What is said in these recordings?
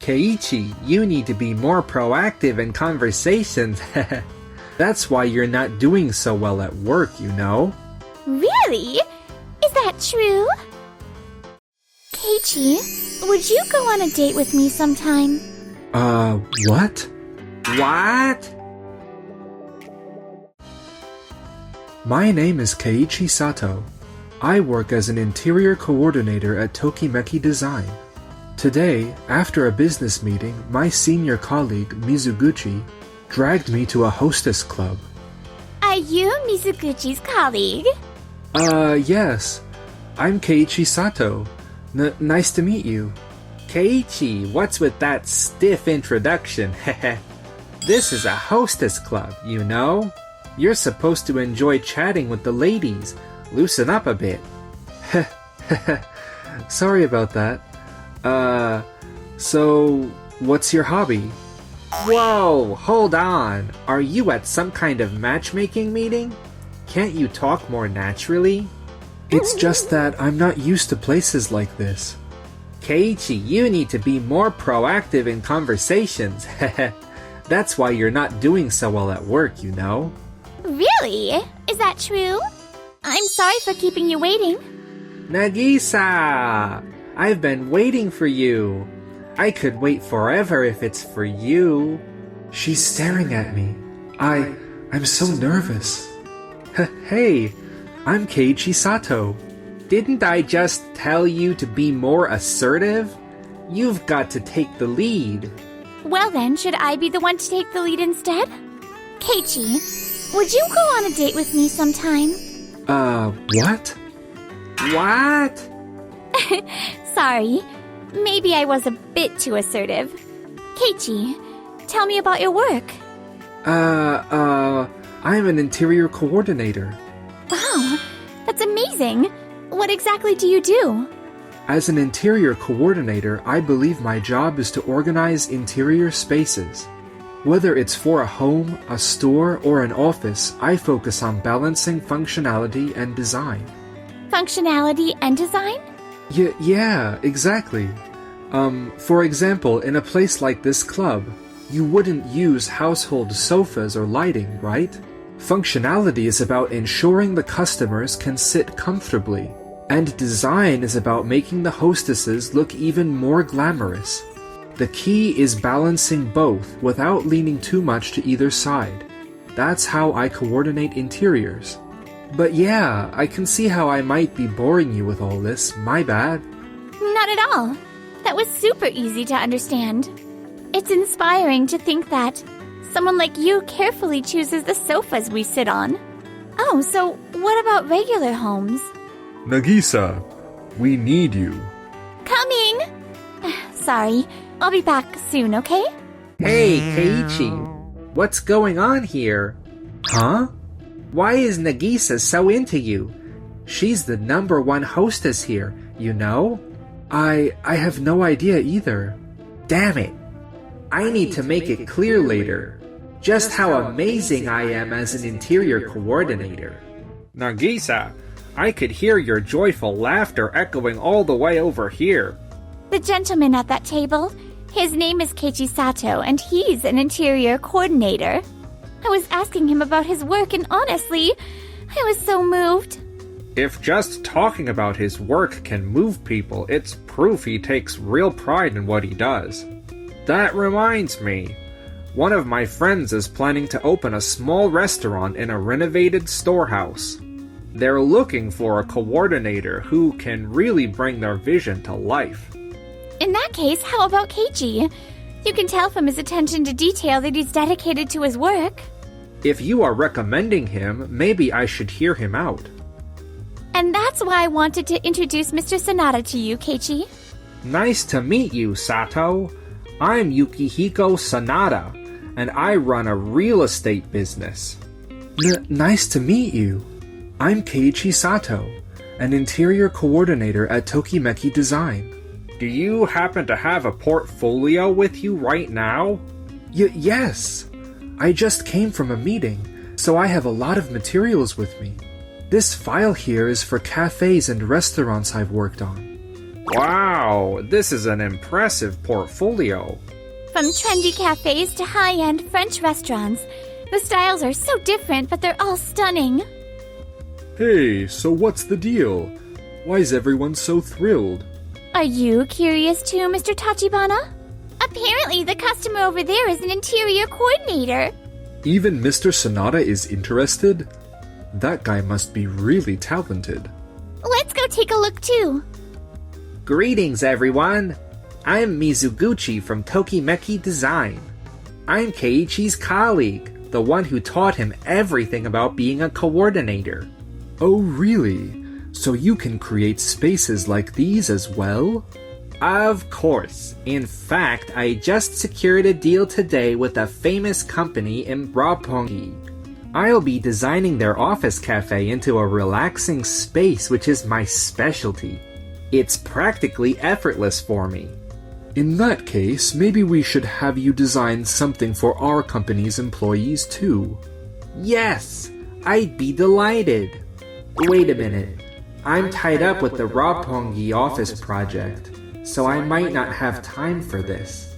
Keiichi, you need to be more proactive in conversations. That's why you're not doing so well at work, you know? Really? Is that true? Keiichi, would you go on a date with me sometime? What? What? My name is Keiichi Sato. I work as an interior coordinator at Tokimeki Design. Today, after a business meeting, my senior colleague, Mizuguchi, dragged me to a hostess club. Are you Mizuguchi's colleague? Yes. I'm Keiichi Sato. Nice to meet you. Keiichi, what's with that stiff introduction? This is a hostess club, you know? You're supposed to enjoy chatting with the ladies. Loosen up a bit. Sorry about that. So, what's your hobby? Whoa, hold on. Are you at some kind of matchmaking meeting? Can't you talk more naturally? It's just that I'm not used to places like this. Keiichi, you need to be more proactive in conversations. That's why you're not doing so well at work, you know? Really? Is that true? I'm sorry for keeping you waiting. Nagisa! I've been waiting for you. I could wait forever if it's for you. She's staring at me. I'm so nervous. Hey, I'm Keiichi Sato. Didn't I just tell you to be more assertive? You've got to take the lead. Well then, should I be the one to take the lead instead? Keiichi, would you go on a date with me sometime? What? What? Sorry. Maybe I was a bit too assertive. Keiichi, tell me about your work. I'm an interior coordinator. Wow, that's amazing. What exactly do you do? As an interior coordinator, I believe my job is to organize interior spaces. Whether it's for a home, a store, or an office, I focus on balancing functionality and design. Functionality and design? Yeah, exactly. For example, in a place like this club, you wouldn't use household sofas or lighting, right? Functionality is about ensuring the customers can sit comfortably, and design is about making the hostesses look even more glamorous. The key is balancing both without leaning too much to either side. That's how I coordinate interiors. But yeah, I can see how I might be boring you with all this. My bad. Not at all. That was super easy to understand. It's inspiring to think that someone like you carefully chooses the sofas we sit on. Oh, so what about regular homes? Nagisa, we need you. Coming! Sorry, I'll be back soon, okay? Hey, Keiichi, what's going on here? Huh? Why is Nagisa so into you? She's the #1 hostess here, you know? I have no idea either. Damn it. I need to make it clear later just how amazing I am as an interior coordinator. Nagisa, I could hear your joyful laughter echoing all the way over here. The gentleman at that table, his name is Keiichi Sato, and he's an interior coordinator. I was asking him about his work, and honestly, I was so moved. If just talking about his work can move people, it's proof he takes real pride in what he does. That reminds me, one of my friends is planning to open a small restaurant in a renovated storehouse. They're looking for a coordinator who can really bring their vision to life. In that case, how about Keiichi? You can tell from his attention to detail that he's dedicated to his work. If you are recommending him, maybe I should hear him out. And that's why I wanted to introduce Mr. Sanada to you, Keiichi. Nice to meet you, Sato. I'm Yukihiko Sanada, and I run a real estate business. Nice to meet you. I'm Keiichi Sato, an interior coordinator at Tokimeki Design. Do you happen to have a portfolio with you right now? Yes. I just came from a meeting, so I have a lot of materials with me. This file here is for cafes and restaurants I've worked on. Wow, this is an impressive portfolio. From trendy cafes to high-end French restaurants, the styles are so different, but they're all stunning. Hey, so what's the deal? Why is everyone so thrilled? Are you curious too, Mr. Tachibana? Apparently, the customer over there is an interior coordinator. Even Mr. Sonata is interested? That guy must be really talented. Let's go take a look too. Greetings, everyone. I'm Mizuguchi from Tokimeki Design. I'm Keiichi's colleague, the one who taught him everything about being a coordinator. Oh, really? So you can create spaces like these as well? Of course. In fact, I just secured a deal today with a famous company in Roppongi. I'll be designing their office cafe into a relaxing space, which is my specialty. It's practically effortless for me. In that case, maybe we should have you design something for our company's employees too. Yes, I'd be delighted. Wait a minute. I'm tied up with the Roppongi office project, so I might not have time for this.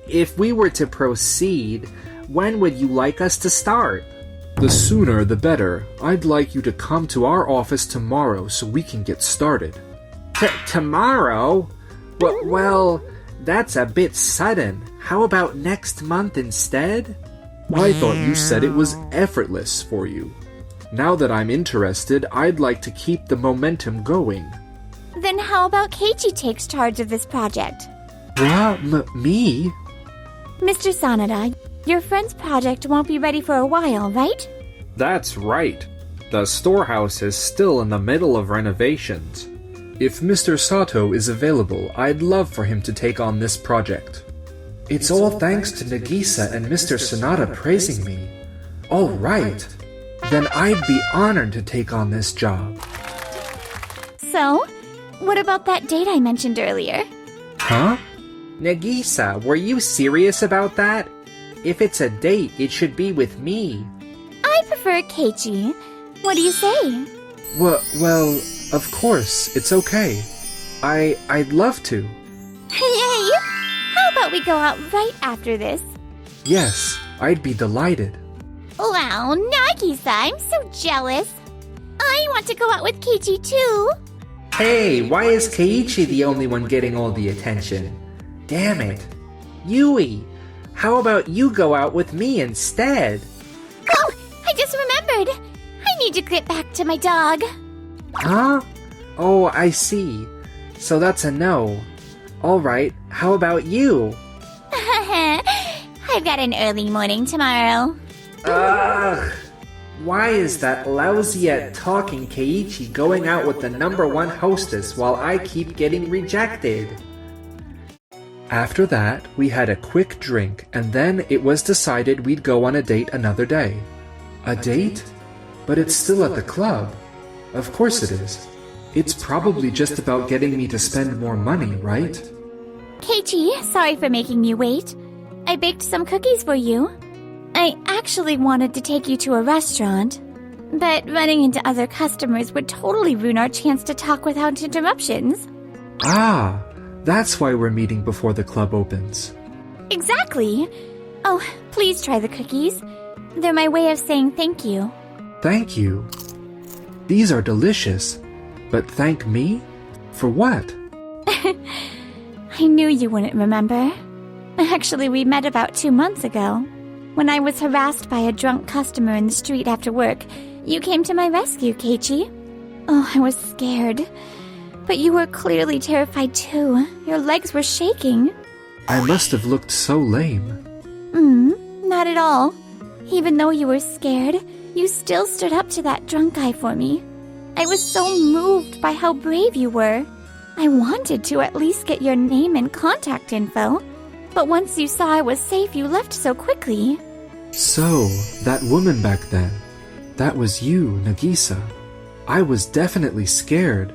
If we were to proceed, when would you like us to start? The sooner the better. I'd like you to come to our office tomorrow so we can get started. Tomorrow? Well, that's a bit sudden. How about next month instead? I thought you said it was effortless for you. Now that I'm interested, I'd like to keep the momentum going. Then how about Keiichi takes charge of this project? What? Me? Mr. Sanada, your friend's project won't be ready for a while, right? That's right. The storehouse is still in the middle of renovations. If Mr. Sato is available, I'd love for him to take on this project. It's all thanks to Nagisa and Mr. Sonata praising me. All right. Then I'd be honored to take on this job. So, what about that date I mentioned earlier? Huh? Nagisa, were you serious about that? If it's a date, it should be with me. I prefer Keiichi. What do you say? Well, of course, it's okay. I'd love to. Yay! How about we go out right after this? Yes, I'd be delighted. Wow, Nagisa, I'm so jealous. I want to go out with Keiichi too. Hey, why is Keiichi the only one getting all the attention? Damn it. Yui, how about you go out with me instead? Oh, I just remembered. I need to get back to my dog. Huh? Oh, I see. So that's a no. Alright, how about you? I've got an early morning tomorrow. Ugh! Why is that lousy at talking Keiichi going out with the #1 hostess while I keep getting rejected? After that, we had a quick drink, and then it was decided we'd go on a date another day. A date? But it's still at the club. Of course it is. It's probably just about getting me to spend more money, right? Keiichi, sorry for making you wait. I baked some cookies for you. I actually wanted to take you to a restaurant, but running into other customers would totally ruin our chance to talk without interruptions. Ah, that's why we're meeting before the club opens. Exactly. Oh, please try the cookies. They're my way of saying thank you. Thank you. These are delicious. But thank me? For what? I knew you wouldn't remember. Actually, we met about 2 months ago. When I was harassed by a drunk customer in the street after work, you came to my rescue, Keiichi. Oh, I was scared. But you were clearly terrified too. Your legs were shaking. I must have looked so lame. Not at all. Even though you were scared, you still stood up to that drunk guy for me. I was so moved by how brave you were. I wanted to at least get your name and contact info. But once you saw I was safe, you left so quickly. So, that woman back then, that was you, Nagisa. I was definitely scared,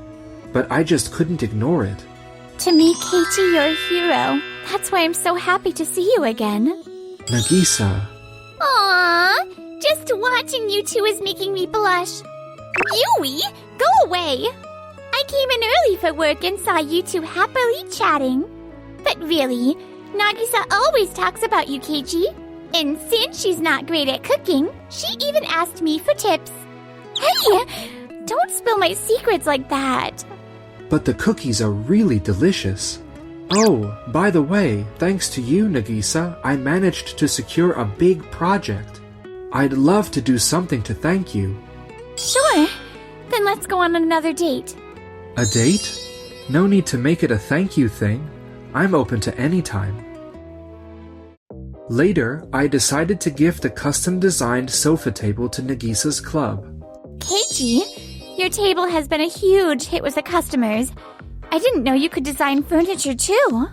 but I just couldn't ignore it. To me, Keiichi, you're a hero. That's why I'm so happy to see you again. Nagisa. Aww, just watching you two is making me blush. Yui, go away! I came in early for work and saw you two happily chatting. But really, Nagisa always talks about you, Keiichi. And since she's not great at cooking, she even asked me for tips. Hey! Don't spill my secrets like that. But the cookies are really delicious. Oh, by the way, thanks to you, Nagisa, I managed to secure a big project. I'd love to do something to thank you. Sure. Then let's go on another date. A date? No need to make it a thank you thing. I'm open to any time. Later, I decided to gift a custom-designed sofa table to Nagisa's club. Keiichi, your table has been a huge hit with the customers. I didn't know you could design furniture too.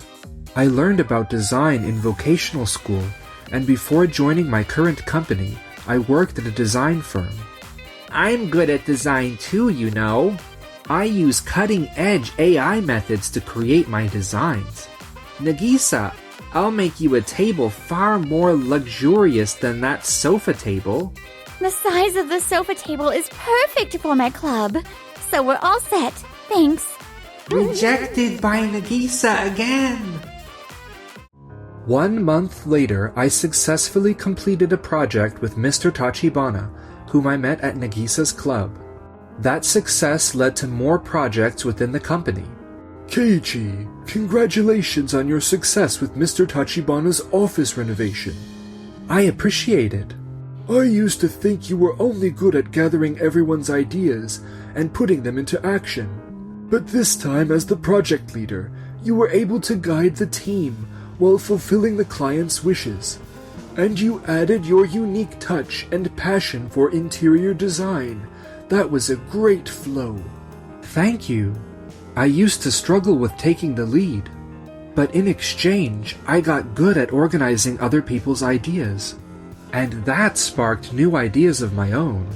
I learned about design in vocational school, and before joining my current company, I worked at a design firm. I'm good at design too, you know. I use cutting-edge AI methods to create my designs. Nagisa, I'll make you a table far more luxurious than that sofa table. The size of the sofa table is perfect for my club, so we're all set. Thanks. Rejected by Nagisa again! 1 month later, I successfully completed a project with Mr. Tachibana, whom I met at Nagisa's club. That success led to more projects within the company. Keiichi, congratulations on your success with Mr. Tachibana's office renovation. I appreciate it. I used to think you were only good at gathering everyone's ideas and putting them into action. But this time, as the project leader, you were able to guide the team while fulfilling the client's wishes. And you added your unique touch and passion for interior design. That was a great flow. Thank you. I used to struggle with taking the lead. But in exchange, I got good at organizing other people's ideas. And that sparked new ideas of my own.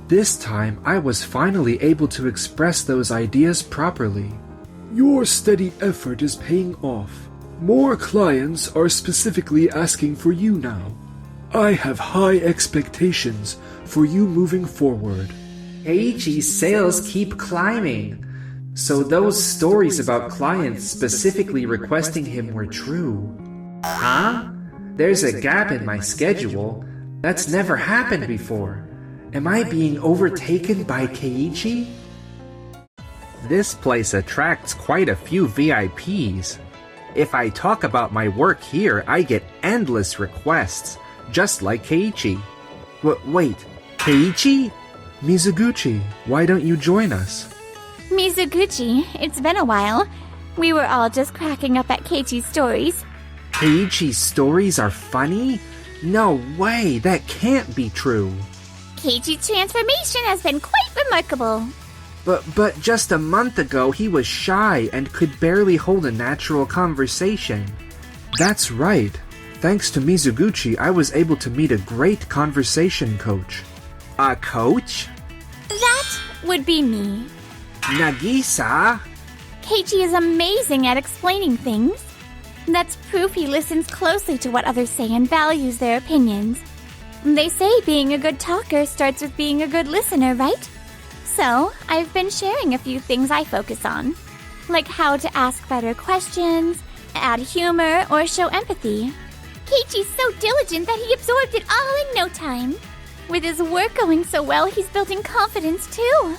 This time, I was finally able to express those ideas properly. Your steady effort is paying off. More clients are specifically asking for you now. I have high expectations for you moving forward. Keiichi's sales keep climbing. So those stories about clients specifically requesting him were true. Huh? There's a gap in my schedule. That's never happened before. Am I being overtaken by Keiichi? This place attracts quite a few VIPs. If I talk about my work here, I get endless requests, just like Keiichi. Wait, Keiichi? Mizuguchi, why don't you join us? Mizuguchi, it's been a while. We were all just cracking up at Keiichi's stories. Keiichi's stories are funny? No way, that can't be true. Keiichi's transformation has been quite remarkable. But just a month ago, he was shy and could barely hold a natural conversation. That's right. Thanks to Mizuguchi, I was able to meet a great conversation coach. A coach? That would be me. Nagisa? Keiichi is amazing at explaining things. That's proof he listens closely to what others say and values their opinions. They say being a good talker starts with being a good listener, right? So, I've been sharing a few things I focus on, like how to ask better questions, add humor, or show empathy. Keiichi's so diligent that he absorbed it all in no time. With his work going so well, he's building confidence too.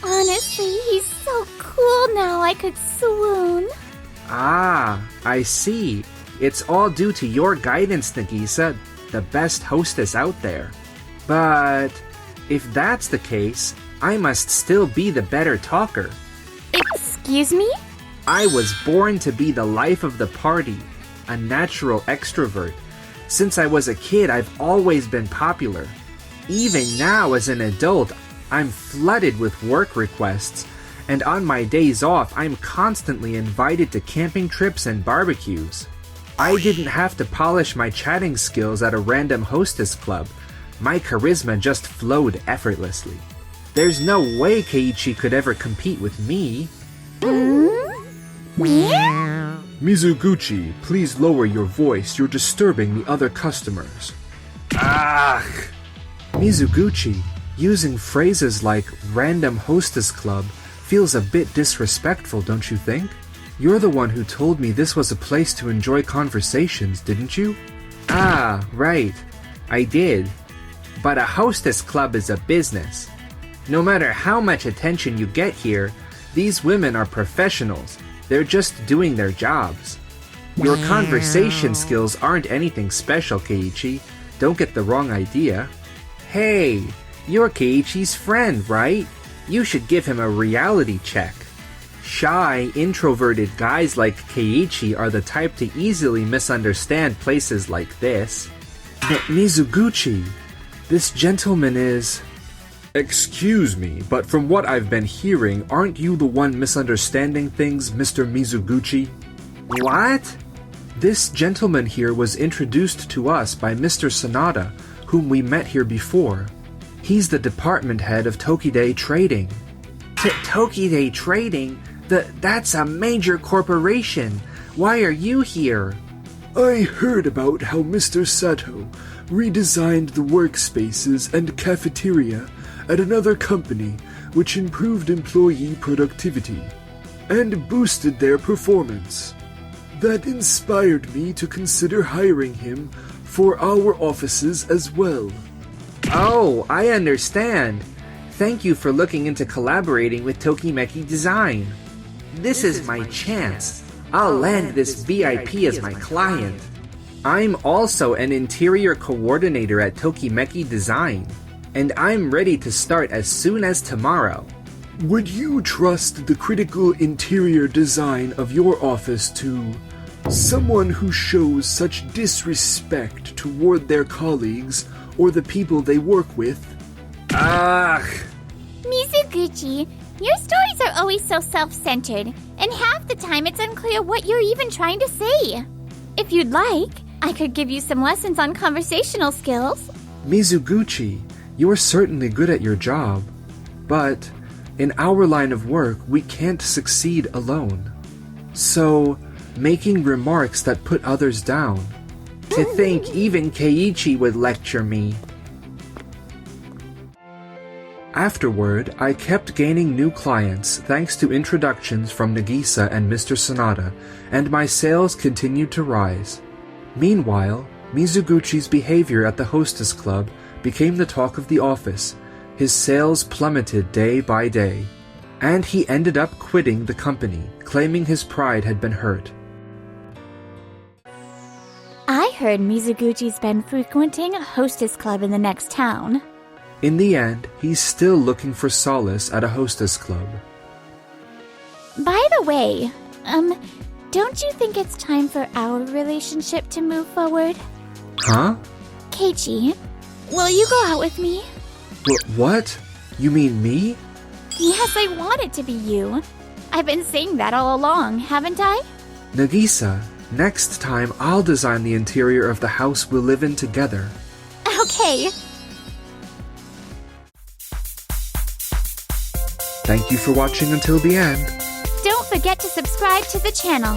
Honestly, he's so cool now I could swoon. Ah, I see. It's all due to your guidance, Nagisa, the best hostess out there. But if that's the case, I must still be the better talker. Excuse me? I was born to be the life of the party, a natural extrovert. Since I was a kid, I've always been popular. Even now, as an adult, I'm flooded with work requests, and on my days off, I'm constantly invited to camping trips and barbecues. I didn't have to polish my chatting skills at a random hostess club. My charisma just flowed effortlessly. There's no way Keiichi could ever compete with me. Mizuguchi, please lower your voice. You're disturbing the other customers. Ah! Mizuguchi, using phrases like random hostess club Feels a bit disrespectful, don't you think? You're the one who told me this was a place to enjoy conversations, didn't you? Ah, right. I did. But a hostess club is a business. No matter how much attention you get here, these women are professionals. They're just doing their jobs. Your conversation skills aren't anything special, Keiichi. Don't get the wrong idea. Hey, you're Keiichi's friend, right? You should give him a reality check. Shy, introverted guys like Keiichi are the type to easily misunderstand places like this. Mizuguchi, this gentleman is... Excuse me, but from what I've been hearing, aren't you the one misunderstanding things, Mr. Mizuguchi? What? This gentleman here was introduced to us by Mr. Sanada, whom we met here before. He's the department head of Tokide Trading. Tokide Trading? That's a major corporation. Why are you here? I heard about how Mr. Sato redesigned the workspaces and cafeteria at another company which improved employee productivity and boosted their performance. That inspired me to consider hiring him for our offices as well. Oh, I understand. Thank you for looking into collaborating with Tokimeki Design. This is my chance. I'll land this VIP as my client. I'm also an interior coordinator at Tokimeki Design, and I'm ready to start as soon as tomorrow. Would you trust the critical interior design of your office to someone who shows such disrespect toward their colleagues or the people they work with? Ugh! Mizuguchi, your stories are always so self-centered, and half the time it's unclear what you're even trying to say. If you'd like, I could give you some lessons on conversational skills. Mizuguchi, you're certainly good at your job, but in our line of work, we can't succeed alone. So, making remarks that put others down. To think even Keiichi would lecture me. Afterward, I kept gaining new clients thanks to introductions from Nagisa and Mr. Sanada, and my sales continued to rise. Meanwhile, Mizuguchi's behavior at the Hostess Club became the talk of the office. His sales plummeted day by day, and he ended up quitting the company, claiming his pride had been hurt. I heard Mizuguchi's been frequenting a Hostess Club in the next town. In the end, he's still looking for solace at a Hostess Club. By the way, don't you think it's time for our relationship to move forward? Huh? Keiichi, will you go out with me? What? You mean me? Yes, I want it to be you. I've been saying that all along, haven't I? Nagisa, next time I'll design the interior of the house we'll live in together. Okay. Thank you for watching until the end. Don't forget to subscribe to the channel.